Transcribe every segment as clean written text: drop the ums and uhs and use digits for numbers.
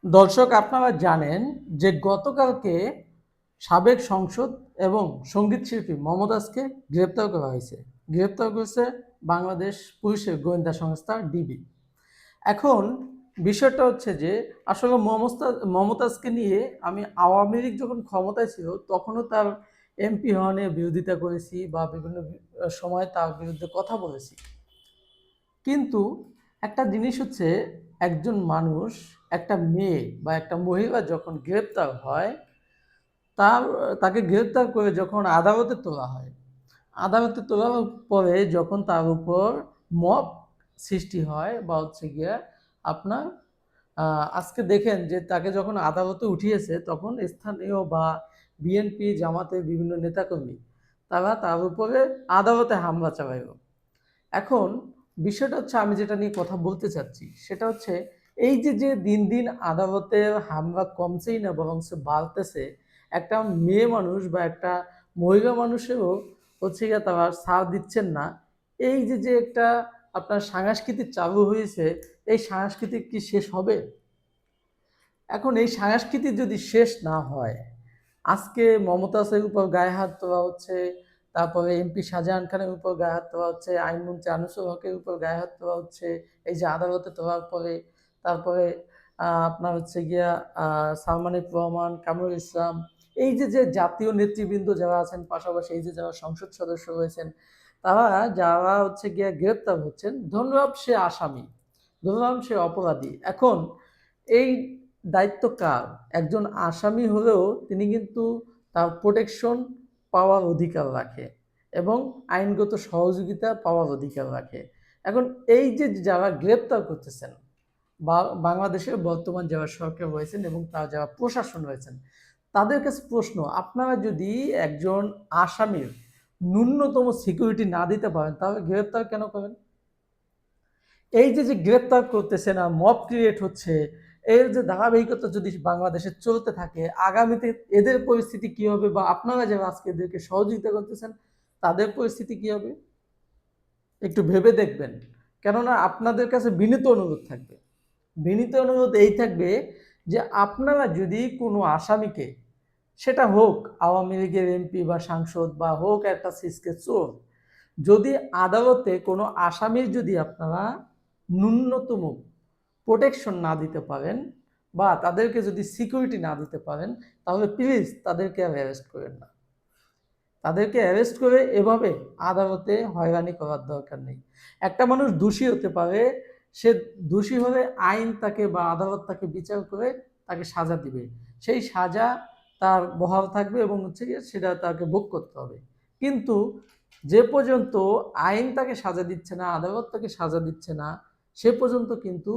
দর্শক, আপনারা জানেন যে গতকালকে সাবেক সংসদ এবং সঙ্গীত শিল্পী মমতাজকে গ্রেপ্তার করা হয়েছে। গ্রেপ্তার করেছে বাংলাদেশ পুলিশের গোয়েন্দা সংস্থা ডিবি। এখন বিষয়টা হচ্ছে যে আসলে মমতাজকে নিয়ে আমি আওয়ামী লীগ যখন ক্ষমতায় ছিল তখনও তার এমপি হওয়ার বিরোধিতা করেছি বা বিভিন্ন সময় তার বিরুদ্ধে কথা বলেছি। কিন্তু একটা জিনিস হচ্ছে, একজন মানুষ, একটা মেয়ে বা একটা মহিলা যখন গ্রেপ্তার হয়, তার তাকে গ্রেপ্তার করে যখন আদালতে তোলা হয়, আদালতে তোলার পরে যখন তার উপর মব সৃষ্টি হয় বা হচ্ছে গিয়া আপনার আজকে দেখেন যে তাকে যখন আদালতে উঠিয়েছে তখন স্থানীয় বা বিএনপি জামাতের বিভিন্ন নেতাকর্মী তারা তার উপরে আদালতে হামলা চালাইল। এখন বিষয়টা হচ্ছে, আমি যেটা নিয়ে কথা বলতে চাচ্ছি সেটা হচ্ছে, এই যে যে দিন দিন আদালতের হামলা কমছেই না বরং বাড়তেছে, একটা মেয়ে মানুষ বা একটা মহিলা মানুষেরও হচ্ছে গিয়ে তারা ছাড় দিচ্ছেন না। এই যে যে একটা আপনার সাংস্কৃতিক চালু হয়েছে, এই সাংস্কৃতিক কি শেষ হবে? এখন এই সংস্কৃতি যদি শেষ না হয়, আজকে মমতাজের উপর গায়ে হাত তোলা হচ্ছে, তারপরে এমপি শাহজাহান খানের উপর গায়ে হাত তোলা হচ্ছে, আইনমন্ত্রী আনিসুল হকের উপর গায়ে হাত তোলা হচ্ছে, এই যে আদালতে তোলার পরে, তারপরে আপনার হচ্ছে গিয়া সালমান এফ রহমান, কামরুল ইসলাম, এই যে যে জাতীয় নেতৃবৃন্দ যারা আছেন, পাশাপাশি এই যে যারা সংসদ সদস্য হয়েছেন, তারা যারা হচ্ছে গিয়া গ্রেপ্তার হচ্ছেন, ধন্যবাদ, সে আসামি, ধরলাম সে অপরাধী। এখন এই দায়িত্ব কার? একজন আসামি হলেও তিনি কিন্তু তার প্রোটেকশন পাওয়ার অধিকার রাখে এবং আইনগত সহযোগিতা পাওয়ার অধিকার রাখে। এখন এই যে যারা গ্রেপ্তার করতেছেন বা বাংলাদেশের বর্তমান যারা সরকার রয়েছেন এবং তার যারা প্রশাসন রয়েছেন, তাদের কাছে প্রশ্ন, আপনারা যদি একজন আসামির ন্যূনতম সিকিউরিটি না দিতে পারেন তাহলে গ্রেপ্তার কেন করেন? এই যে যে গ্রেপ্তার করতেছে না, মব ক্রিয়েট হচ্ছে, এর যে ধারাবাহিকতা যদি বাংলাদেশে চলতে থাকে, আগামীতে এদের পরিস্থিতি কি হবে বা আপনারা যারা আজকে এদেরকে সহযোগিতা করতেছেন তাদের পরিস্থিতি কি হবে? একটু ভেবে দেখবেন। কেননা আপনাদের কাছে বিনীত অনুরোধ থাকবে, বিনীত অনুরোধ এই থাকবে যে আপনারা যদি কোনো আসামিকে, সেটা হোক আওয়ামী লীগের এমপি বা সাংসদ বা হোক একটা সিসকে চোর, যদি আদালতে কোনো আসামির যদি আপনারা ন্যূনতম প্রোটেকশন না দিতে পারেন বা তাদেরকে যদি সিকিউরিটি না দিতে পারেন, তাহলে প্লিজ তাদেরকে আর অ্যারেস্ট করেন না। তাদেরকে অ্যারেস্ট করে এভাবে আদালতে হয়রানি করার দরকার নেই। একটা মানুষ দোষী হতে পারে, সে দোষী হলে আইন তাকে বা আদালত তাকে বিচার করে তাকে সাজা দিবে, সেই সাজা তার বহাল থাকবে এবং হচ্ছে গিয়ে সেটা তাকে ভোগ করতে হবে। কিন্তু যে পর্যন্ত আইন তাকে সাজা দিচ্ছে না, আদালত তাকে সাজা দিচ্ছে না, সে পর্যন্ত কিন্তু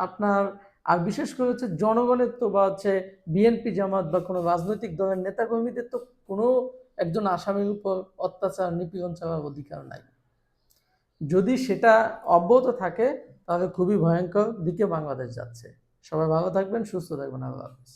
আপনার, আর বিশেষ করে হচ্ছে জনগণের তো বা হচ্ছে বিএনপি জামাত বা কোনো রাজনৈতিক দলের নেতাকর্মীদের তো কোনো একজন আসামির উপর অত্যাচার নিপীড়ন চালার অধিকার নাই। যদি সেটা অব্যাহত থাকে তাহলে খুবই ভয়ঙ্কর দিকে বাংলাদেশ যাচ্ছে। সবাই ভালো থাকবেন, সুস্থ থাকবেন। আল্লাহ হাফেজ।